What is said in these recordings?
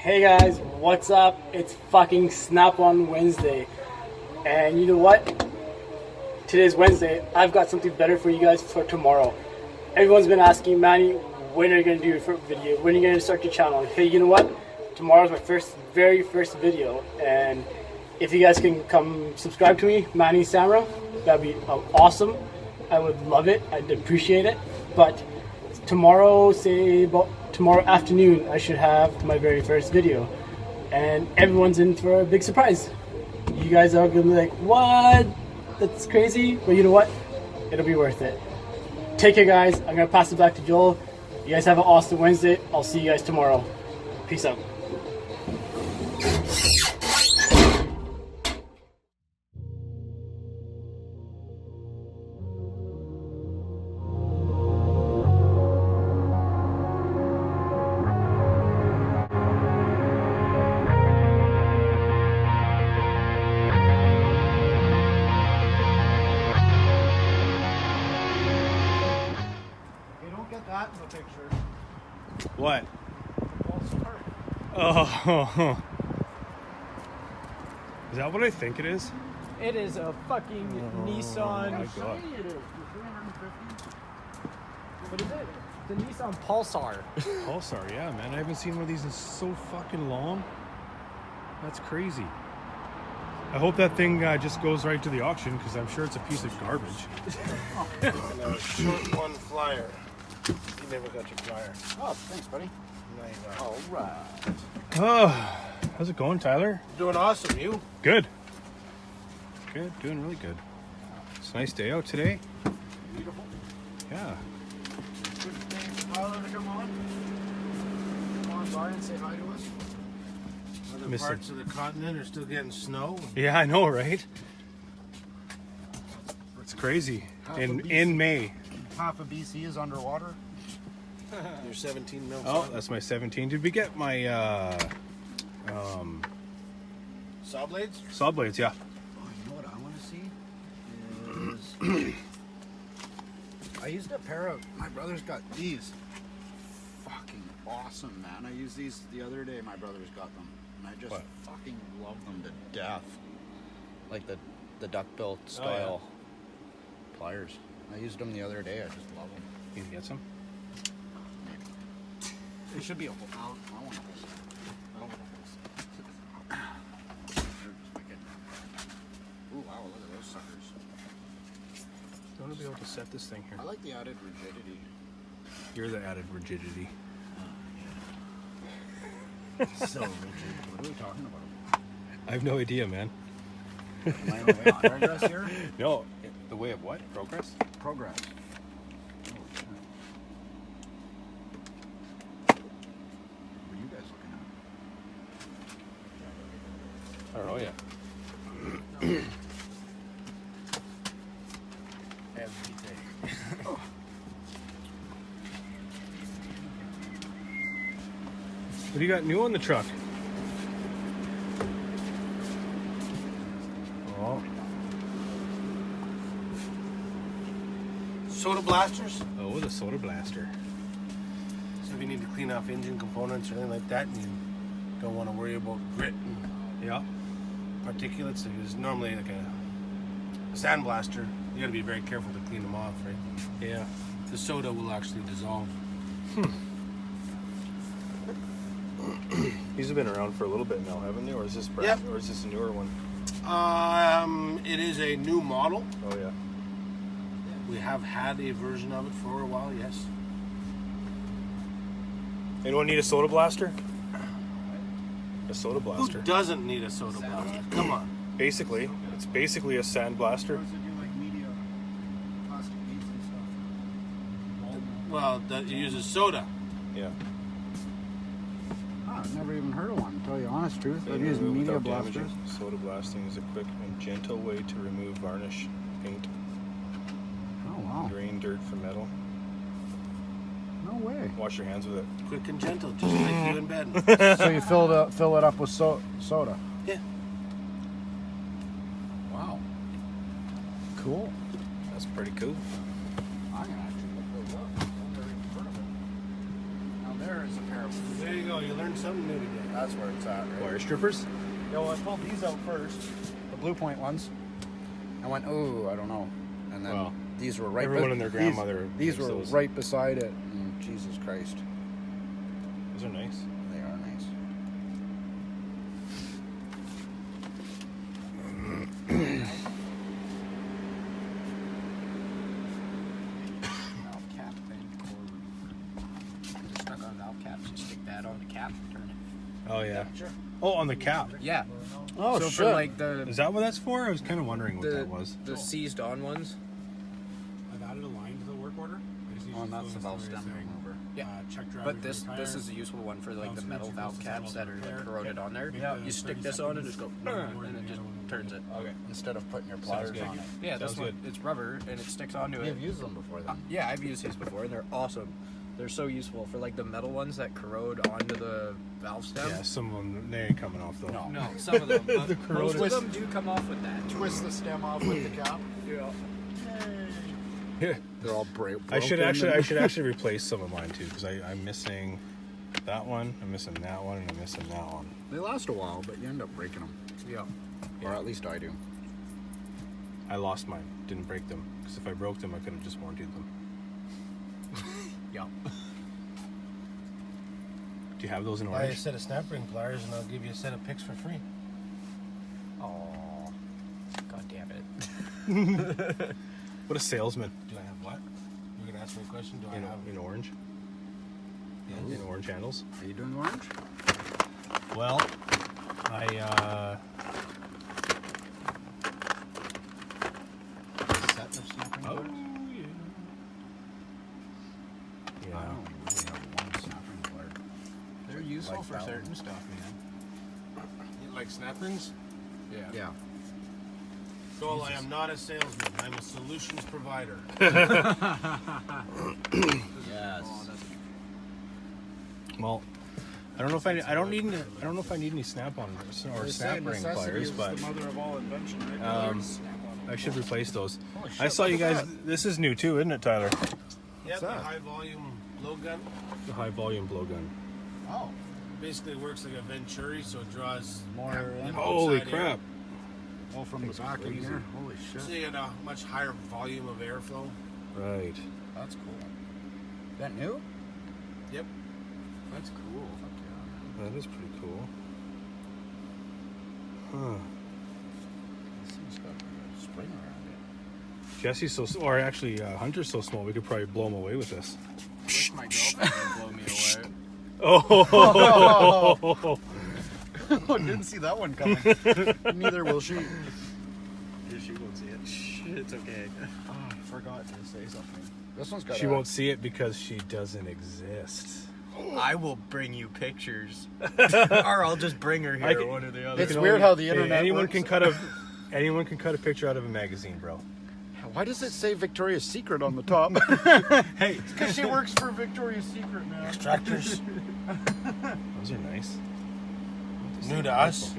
Hey guys, what's up? It's fucking Snap on Wednesday. And you know what? Today's Wednesday. I've got something better for you guys for tomorrow. Everyone's been asking, Manny, when are you going to do your video? When are you going to start your channel? Hey, you know what? Tomorrow's my very first video. And if you guys can come subscribe to me, Manny Samra, that'd be awesome. I would love it. I'd appreciate it. But tomorrow, say about tomorrow afternoon, I should have my very first video. And everyone's in for a big surprise. You guys are going to be like, what? That's crazy. But you know what? It'll be worth it. Take care, guys. I'm going to pass it back to Joel. You guys have an awesome Wednesday. I'll see you guys tomorrow. Peace out. That in the picture. What? Oh. Is that what I think it is? It is a fucking Nissan. My God. What is it? The Nissan Pulsar. Pulsar, yeah, man. I haven't seen one of these in so fucking long. That's crazy. I hope that thing just goes right to the auction because I'm sure it's a piece of garbage. And a short one flyer. You never got your flyer. Oh, thanks, buddy. Now you got it. All right. Oh, how's it going, Tyler? Doing awesome, you? Good. Good, doing really good. It's a nice day out today. Beautiful. Yeah. Good thing for Tyler to come on. Come on by and say hi to us. Other Missing. parts of the continent are still getting snow. Yeah, I know, right? It's crazy. In May. Half of BC is underwater. You're 17 mil. Oh, that's my 17. Did we get my Saw blades? saw blades? Yeah. Oh, you know what I want to see is I used a pair of my brother's got these. Fucking awesome, man. I used these the other day. My brother's got them, and I just What? fucking love them to death. Like the duck-bill style pliers. I used them the other day. I just love them. You can get some? It should be a whole. I want a whole set. I don't want a whole set. They're just wicked. Ooh, wow, look at those suckers. I want to be able to set this thing here. I like the added rigidity. You're the added rigidity. So rigid. What are we talking about? I have no idea, man. Am I on the way on progress here? No, the way of what? Progress? Progress. Oh, shit. What are you guys looking at? I don't know yet. Everything. What do you got new on the truck? Oh, Soda blasters? oh, the soda blaster. So if you need to clean off engine components or anything like that, and you don't want to worry about grit and Yeah. particulates, so there's normally like a sandblaster. You got to be very careful to clean them off, right? Yeah. The soda will actually dissolve. These have been around for a little bit now, haven't they? Or is this brand? Yep. Or is this a newer one? It is a new model. Oh yeah. We have had a version of it for a while, yes. Anyone need a soda blaster? A soda Who blaster. doesn't need a soda blaster? Come on. Basically, it's basically a sand blaster. Those that do like media, plastic meats and stuff. Well, that uses soda. Yeah. Oh, I've never even heard of one, to tell you the honest truth. I've They used remove media without blasters. damaging. Soda blasting is a quick and gentle way to remove varnish, paint, Oh, wow. drain dirt from metal. No way. Wash your hands with it. Quick and gentle, just like you in bed. So you fill it up with soda. Yeah. Wow. Cool. That's pretty cool. I'm gonna actually look those up. I've never even heard of it. Now there is a pair of There you go. You learned something new today. That's where it's at, right? Wire strippers? Yo, I pulled these out first, the Blue Point ones. I went, oh, I don't know. And then Well, these were right. everyone and their grandmother These makes were those. right beside it. And Jesus Christ, Those are nice. they are nice. Valve cap bent cord. Just stuck on valve caps. You stick that on the cap and turn it. Oh yeah. Sure. Oh, on the cap. Yeah. Oh so shit. for like the Is that what that's for? I was kind of wondering what that was. the seized on ones. I've added a line to the work order. Oh, and that's the valve stem remover. Yeah. Check But this is a useful one for like the metal valve caps that are like corroded on there. Yeah. You stick this on and just go, and it just turns it. Okay. Instead of putting your pliers good. on it. Sounds Yeah, this one, good. it's rubber and it sticks onto it. You've used them before then. Yeah, I've used these before and they're awesome. They're so useful for like the metal ones that corrode onto the valve stem. Yeah, some of them they ain't coming off though. No, some of them. But The most corroded- of them do come off with that. Twist the stem off with the cap. Yeah. Yeah. They're all broken. I should actually replace some of mine too because I'm missing that one, I'm missing that one, and I'm missing that one. They last a while, but you end up breaking them. Yeah. Or at least I do. I lost mine, didn't break them because if I broke them, I could have just warrantied them. Yeah. Do you have those in Buy a orange? set of snap ring pliers and I'll give you a set of picks for free. Oh, God damn it. What a salesman! Do I have what? You're gonna ask me a question? Do I have? In orange. Yes. In orange handles. Are you doing orange? Well, I Set of snapping oh pliers? I yeah. don't really have one snapping plier. They're useful Like for that certain one. stuff, man. You like snap rings? Yeah. Yeah. Joel, I am not a salesman. I'm a solutions provider. Yes. Well, I don't know if I don't know if I need any snap-on or snap ring pliers, but the mother of all invention, right? I should replace those. Holy shit, I saw you look at guys. This is new too, isn't it, Tyler? Yeah, the that? high volume blowgun The high volume blowgun. Oh. basically works like a Venturi, so it draws More you know, Holy outside air. crap! Oh, from the back in here. Holy shit. So you get a much higher volume of airflow. Right. That's cool. That new? Yep. That's cool. Fuck yeah. That is pretty cool. Huh. This thing's got a spring around it. Jesse's so, or actually, Hunter's so small we could probably blow him away with this. I wish my girlfriend would blow me away. Oh! Oh, didn't see that one coming. Neither will she. She won't see it. It's okay. Oh, I forgot to say something. This one's got She a- won't see it because she doesn't exist. I will bring you pictures. Or I'll just bring her I here, can- one or the other. It's You can weird only- how the hey, internet anyone works. can cut a picture out of a magazine, bro. Why does it say Victoria's Secret on the top? Hey, Because she works for Victoria's Secret, man. Extractors. those are nice. New to us.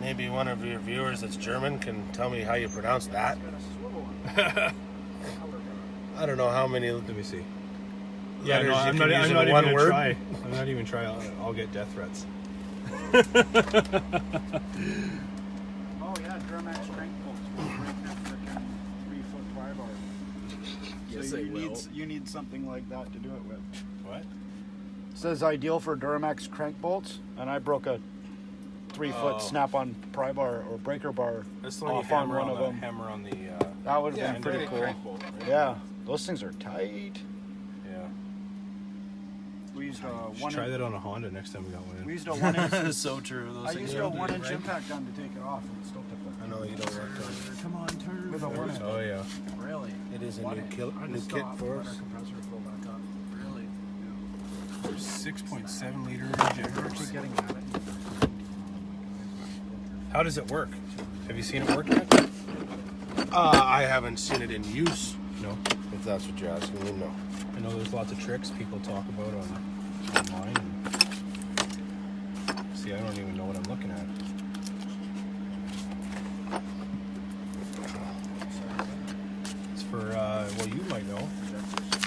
Maybe one of your viewers that's German can tell me how you pronounce that. I don't know how many. Let me see. Yeah, no, I'm I'm not not in even one gonna word. try. I'm not even try. I'll get death threats. Oh, yeah, Duramax crank bolts. Break that frickin' 3-foot pry bar. Yes, so they you will. you need something like that to do it with. What? It says ideal for Duramax crank bolts, and I broke a 3-foot Oh. snap-on pry bar or breaker bar That's the one you off on hammer one on of the them. hammer on the. That would have Yeah, been pretty and cool. crank bolt, right? Yeah, those things are tight. Yeah. We used a Should one. try that on a Honda next time we got one in. We used a 1-inch. So true. Those I things used are a good, 1-inch right? impact gun to take it off, and it still took I know you don't work on. Come on, turn. with a 1-inch. Oh yeah. Really? It is a One new, inch. new just kit stopped, for let us. our compressor fill back up. Really? 6.7 liter We're actually injectors. getting at it. How does it work? Have you seen it work yet? I haven't seen it in use. No. If that's what you're asking me, no. I know there's lots of tricks people talk about online. And see, I don't even know what I'm looking at. It's for, well, you might know.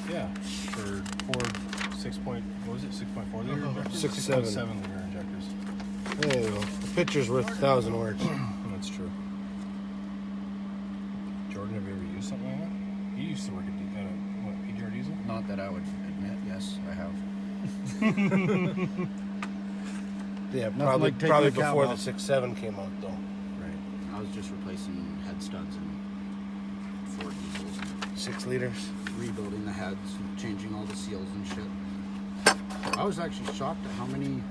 Yeah, for Ford 6-point, what was it? 6.4 liter injectors? 6.7 liter injectors. There you go. The picture's worth 1,000 words. That's true. Jordan, have you ever used something like that? You used to work at what, PGR Diesel? Not that I would admit. Yes, I have. Yeah, Nothing probably, like taking probably the cap before the off. 6.7 came out, though. Right. I was just replacing head studs and Ford diesels, 6 liters. rebuilding the heads, and changing all the seals and shit. I was actually shocked at how many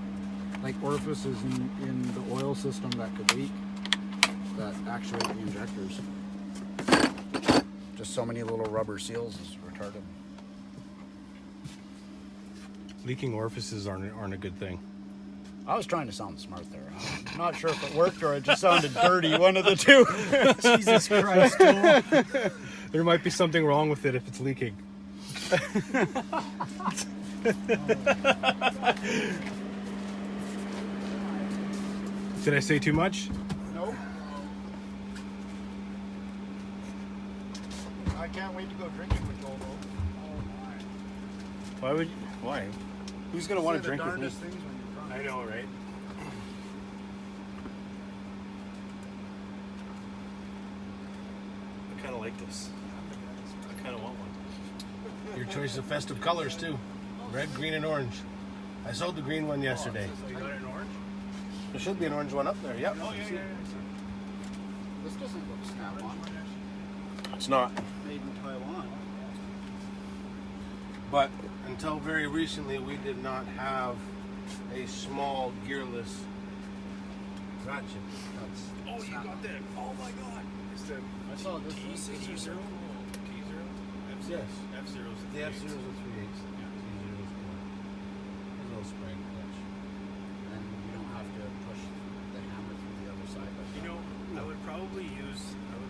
like orifices in the oil system that could leak that actuate the injectors. Just so many little rubber seals is retarded. Leaking orifices aren't a good thing. I was trying to sound smart there. I'm not sure if it worked or it just sounded dirty. One of the two. Jesus Christ. Joel. There might be something wrong with it if it's leaking. Did I say too much? Nope. I can't wait to go drinking with Joel though. Why? Who's gonna want to drink with me? Things when you're drunk. I know, right? I kind of like this. I kind of want one. Your choice of festive colors, too. Red, green, and orange. I sold the green one yesterday. You got it in orange? There should be an orange one up there, yep. Oh, yeah. This doesn't look Snap-on. It's not. Made in Taiwan. But until very recently, we did not have a small gearless ratchet. Oh, you got that. Oh, my God. It's the I saw this. T0? T0? Yes. F-Zero's The F-Zero's a 3/8. T0's cool. There's a little spring clutch. And you don't have to push the hammer through the other side. You know, I would probably use the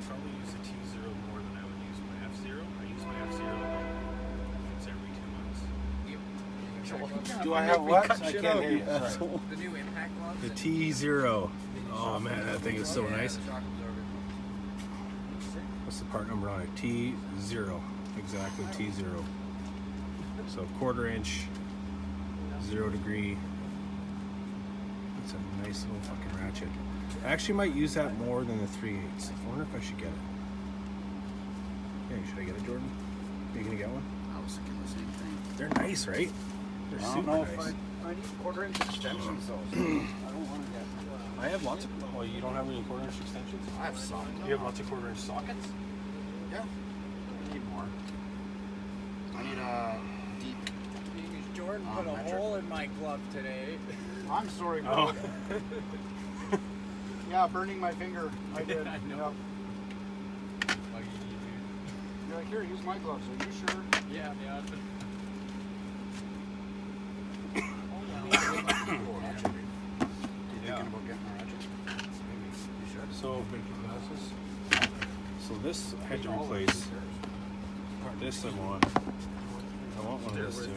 T0 more than I would use my F-Zero. I use my F-Zero once every 2 months. Do I have what? I can't hear you. Sorry. The new impact gloves. The T0. Oh man, that thing is so nice. What's the part number on it? T0. Exactly, T0. So 1/4 inch, 0 degree. It's a nice little fucking ratchet. I actually might use that more than the 3/8. I wonder if I should get it. Yeah, should I get it, Jordan? Are you gonna get one? I was thinking the same thing. They're nice, right? They're I don't super know nice. if I need 1/4 inch extensions though. So I don't want to get. I have lots of. Oh, you don't have any 1/4 inch extensions? I have some. You have lots of 1/4 inch sockets? Yeah. I need more. I need a deep. Jordan put a metric. hole in my glove today. I'm sorry, bro. Oh. Yeah, burning my finger. I did. I know. You're like, here, use my gloves. Are you sure? Yeah. You thinking about getting a ratchet? You should. So this I had to replace. This I want. I want one of this too.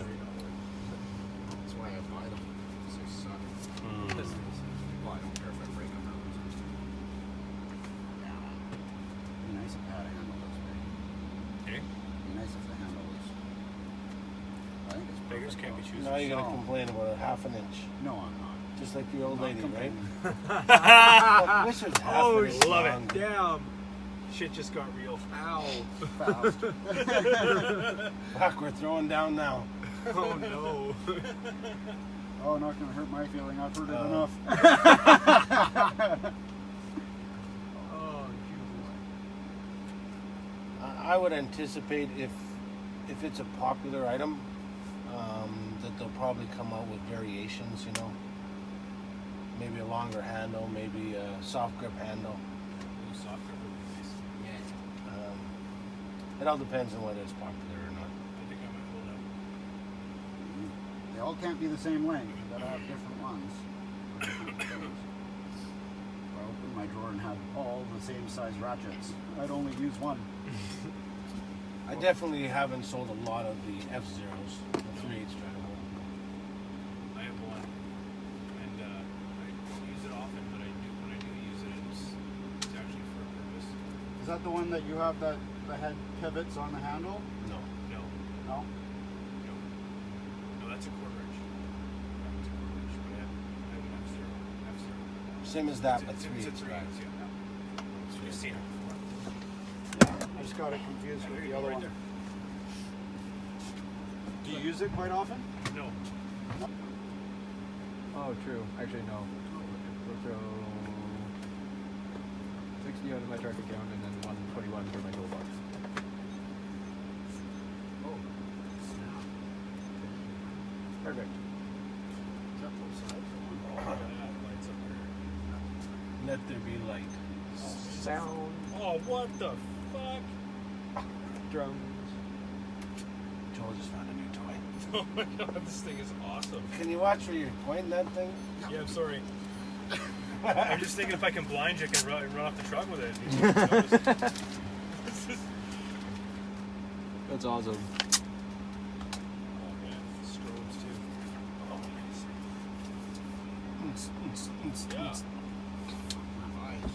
That's why I buy them. They suck. Well, I don't care if I break them. Yeah. Be nice if I had a handle this big. Okay. Be nice if the handle was. I think it's Beggars perfect can't be though. choosers. Now you're going to No. complain about a 1/2 inch. No, I'm not. Just like the old Not lady, right? complaining. This was 1/2 Oh, inch love long. it. Damn. Shit just got real. Ow. Fast. Fuck, we're throwing down now. Oh no. Oh, not gonna hurt my feeling. I've heard it Oh. enough. Oh, I would anticipate if it's a popular item, that they'll probably come out with variations, you know. Maybe a longer handle, maybe a soft grip handle. Softer would be nice. It all depends on whether it's popular or not. I think I might hold out. They all can't be the same length. You gotta have different ones. Or different things. If I opened my drawer and had all the same size ratchets, I'd only use one. I definitely haven't sold a lot of the F-Zeros, the 3/8 straddle. I have one, and I don't use it often, but when I do use it, it's actually for a purpose. Is that the one that you have that the head pivots on the handle? No. No, No. no, that's That's a quarter inch. That's a quarter inch. But I have an F0. Same as that, but It's 3/8. a 3/8, yeah. So you've seen it before. I just got it confused with the other Right one. there. Do you use it quite often? No. Oh, true. Actually, no. We'll throw 60 out of my truck account and then 121 for my toolbox. Oh, snap. Perfect. Is that both sides? Oh, look at that. Lights up there. Let there be light. Sound. Oh, what the fuck? Drums. Joel just found a new toy. Oh my god, this thing is awesome. Can you watch where you're pointing that thing? Yeah, I'm sorry. I'm just thinking if I can blind you, I can run off the truck with it. That's awesome. Oh man, strobes too. Oh, nice. Yeah. My eyes.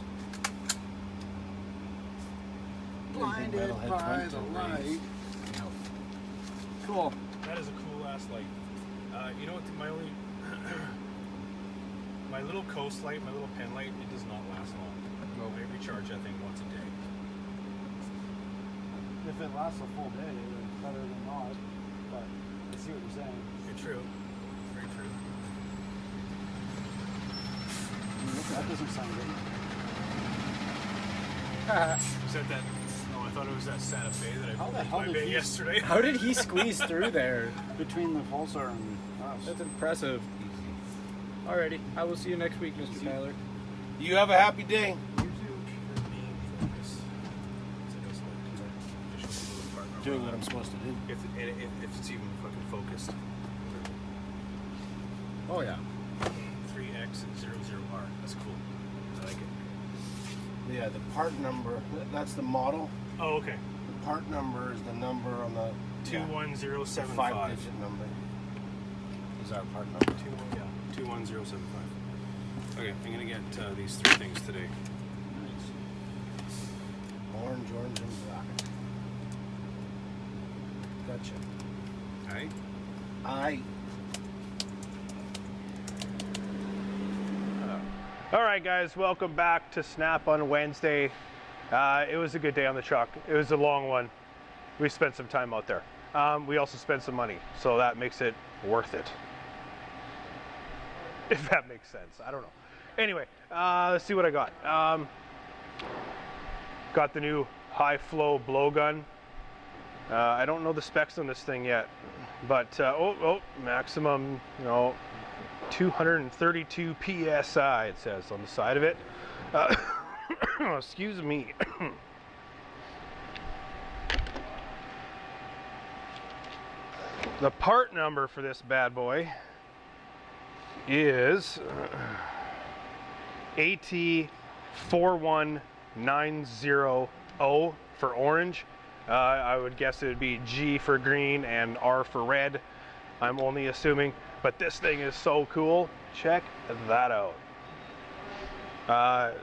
Blinded Metalhead by 20 the rays. light. Cool. That is a cool ass light. You know what? My only, my little coast light, my little pen light, it does not last long. Nope. I recharge that thing once a day. If it lasts a full day, it's better than not. But I see what you're saying. Very true. Very true. That doesn't sound good. Was that that? Oh, I thought it was that Santa Fe that I How the pulled hell my did bay he- yesterday. How did he squeeze through there? Between the pulsar and us. That's impressive. Alrighty, I will see you next week, Mr. Tyler. You have a happy day. Doing what I'm supposed to do. If it's even fucking focused. Oh yeah. 3X00R. That's cool. I like it. Yeah, the part number, that's the model. Oh, okay. The part number is the number on the 21075. 5-digit number. Is our part number. 21075. Okay, I'm gonna get these three things today. Orange, orange, and black. Gotcha. Alright. Aye. All right, guys, welcome back to Snap on Wednesday. It was a good day on the truck. It was a long one. We spent some time out there. We also spent some money, so that makes it worth it. If that makes sense, I don't know. Anyway, let's see what I got. Got the new high flow blowgun. I don't know the specs on this thing yet, but maximum, 232 psi it says on the side of it. Excuse me. The part number for this bad boy is AT41900 for orange. I would guess it would be G for green and R for red. I'm only assuming, but this thing is so cool. Check that out.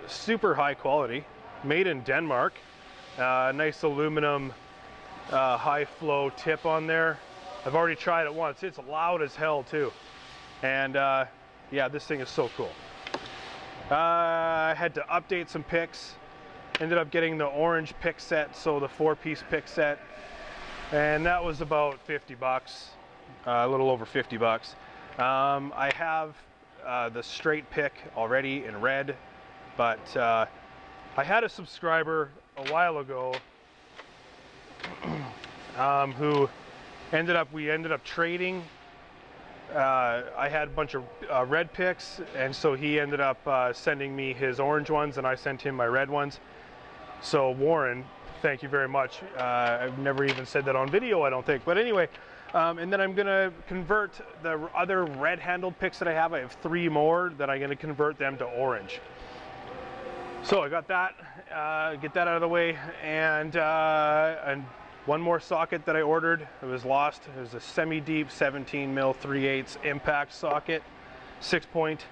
Super high quality, made in Denmark. Nice aluminum high flow tip on there. I've already tried it once. It's loud as hell too. And yeah, this thing is so cool. I had to update some picks. Ended up getting the orange pick set, so the 4-piece pick set. And that was about 50 bucks, a little over 50 bucks. I have the straight pick already in red, but I had a subscriber a while ago who we ended up trading. I had a bunch of red picks, and so he ended up sending me his orange ones, and I sent him my red ones. So Warren, thank you very much. I've never even said that on video, I don't think. But anyway, and then I'm gonna convert the other red-handled picks that I have. I have 3 more that I'm gonna convert them to orange. So I got that, get that out of the way, and one more socket that I ordered. It was lost. It was a semi-deep 17 mil 3/8 impact socket, 6-point.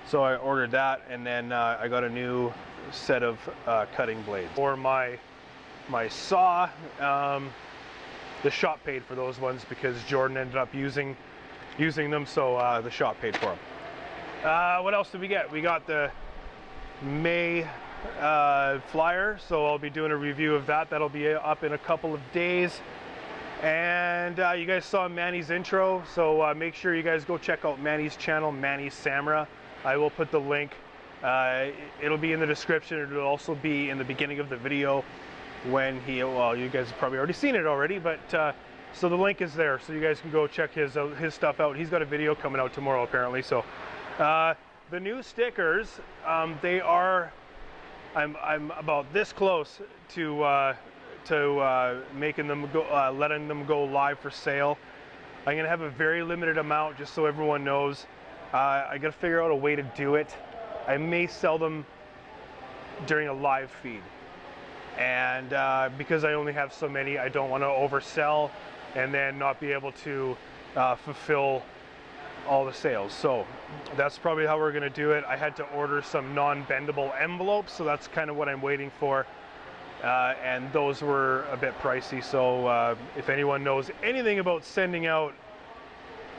So I ordered that, and then I got a new set of cutting blades for my saw. The shop paid for those ones because Jordan ended up using using them, so the shop paid for them. What else did we get? We got the May flyer, so I'll be doing a review of that. That'll be up in a couple of days. And you guys saw Manny's intro, so make sure you guys go check out Manny's channel, Manny Samra. I will put the link. It'll be in the description. It'll also be in the beginning of the video when he, well, you guys have probably already seen it already, but so the link is there, so you guys can go check his stuff out. He's got a video coming out tomorrow apparently. So the new stickers, they are, I'm about this close to making them go, letting them go live for sale. I'm gonna have a very limited amount just so everyone knows. I gotta figure out a way to do it. I may sell them during a live feed, and because I only have so many, I don't want to oversell and then not be able to fulfill all the sales. So that's probably how we're gonna do it. I had to order some non-bendable envelopes, so that's kind of what I'm waiting for. And those were a bit pricey, so if anyone knows anything about sending out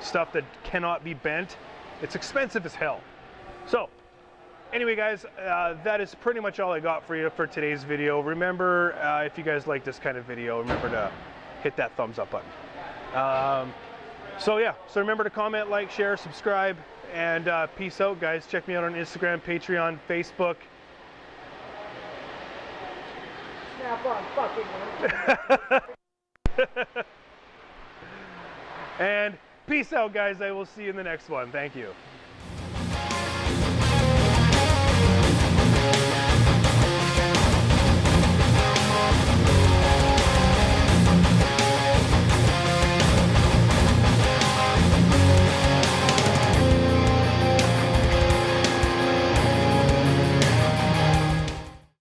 stuff that cannot be bent, it's expensive as hell. So anyway guys, that is pretty much all I got for you for today's video. Remember, if you guys like this kind of video, remember to hit that thumbs up button. So yeah, so remember to comment, like, share, subscribe, and peace out guys. Check me out on Instagram, Patreon, Facebook. And peace out guys. I will see you in the next one. Thank you.